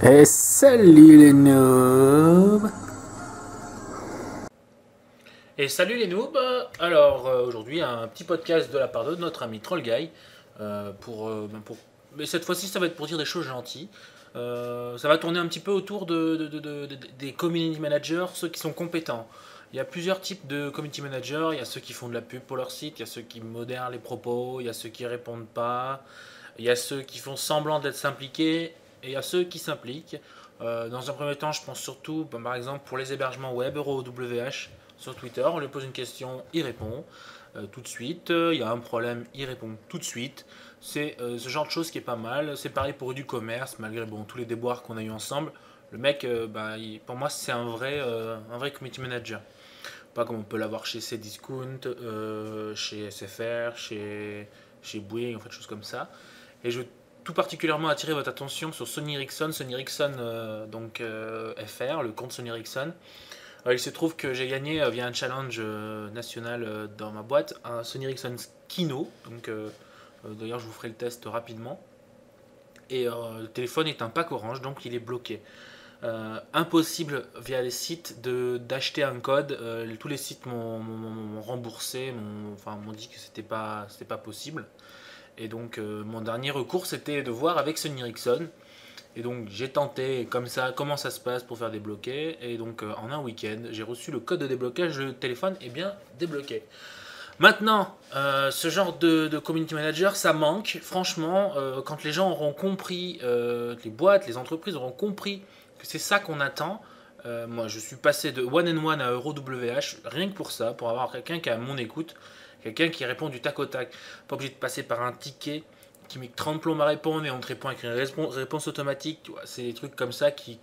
Et salut les noobs. Et salut les noobs. Alors aujourd'hui un petit podcast de la part de notre ami Trollguy mais cette fois-ci ça va être pour dire des choses gentilles. Ça va tourner un petit peu autour des community managers, ceux qui sont compétents. Il y a plusieurs types de community managers. Il y a ceux qui font de la pub pour leur site, il y a ceux qui modèrent les propos, il y a ceux qui répondent pas, il y a ceux qui font semblant d'être s'impliquer et il y a ceux qui s'impliquent. Dans un premier temps, je pense surtout, par exemple, pour les hébergements web, EuroWH sur Twitter, on lui pose une question, il répond tout de suite. Il y a un problème, il répond tout de suite. C'est ce genre de choses qui est pas mal. C'est pareil pour du commerce, malgré tous les déboires qu'on a eu ensemble. Le mec, pour moi, c'est un vrai community manager. Pas comme on peut l'avoir chez Cdiscount, chez SFR, chez Bouygues, en fait, choses comme ça. Et je veux tout particulièrement attirer votre attention sur Sony Ericsson, FR, le compte Sony Ericsson. Il se trouve que j'ai gagné via un challenge national dans ma boîte un Sony Ericsson Kino. D'ailleurs, je vous ferai le test rapidement. Et le téléphone est un pack orange, donc il est bloqué. Impossible via les sites d'acheter un code. Tous les sites m'ont remboursé, m'ont dit que c'était pas possible. Et donc mon dernier recours c'était de voir avec Sony Ericsson. Et donc j'ai tenté comme ça comment ça se passe pour faire débloquer. Et donc en un week-end j'ai reçu le code de déblocage, le téléphone est bien débloqué. Maintenant, ce genre de community manager, ça manque. Franchement, quand les gens auront compris, les boîtes, les entreprises auront compris que c'est ça qu'on attend. Moi, je suis passé de one and one à EuroWH, rien que pour ça, pour avoir quelqu'un qui est à mon écoute, quelqu'un qui répond du tac au tac. Pas obligé de passer par un ticket qui met 30 plombs à répondre et on te répond avec une réponse automatique. C'est des trucs comme ça qui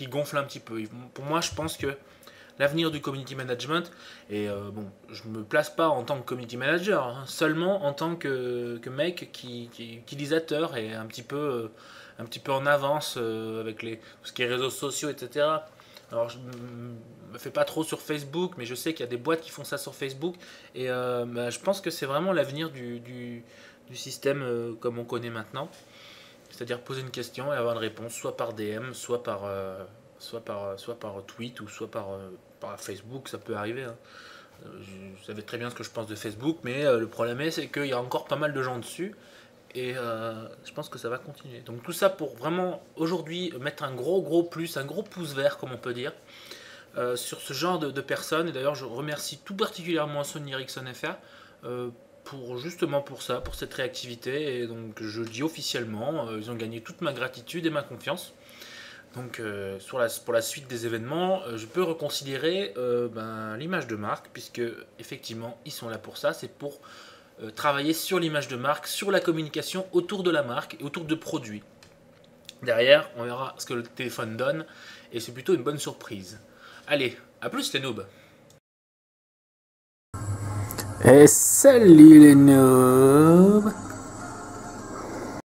gonflent un petit peu. Pour moi, je pense que l'avenir du community management, et je me place pas en tant que community manager, hein, seulement en tant que mec qui est utilisateur et un petit peu en avance avec tout ce qui est réseaux sociaux, etc. Alors je me fais pas trop sur Facebook, mais je sais qu'il y a des boîtes qui font ça sur Facebook, et je pense que c'est vraiment l'avenir du système comme on connaît maintenant. C'est-à-dire poser une question et avoir une réponse, soit par DM, soit par tweet, ou soit par Facebook, ça peut arriver. Hein. Vous savez très bien ce que je pense de Facebook, mais le problème c'est qu'il y a encore pas mal de gens dessus, et je pense que ça va continuer. Donc tout ça pour vraiment aujourd'hui mettre un gros plus, un gros pouce vert comme on peut dire, sur ce genre de personnes. Et d'ailleurs je remercie tout particulièrement Sony Ericsson FR justement pour ça, pour cette réactivité. Et donc je le dis officiellement, ils ont gagné toute ma gratitude et ma confiance. Donc pour la suite des événements, je peux reconsidérer l'image de marque, puisque effectivement ils sont là pour ça, c'est pour travailler sur l'image de marque, sur la communication autour de la marque et autour de produits. Derrière, on verra ce que le téléphone donne, et c'est plutôt une bonne surprise. Allez, à plus les noobs. Et salut les noobs.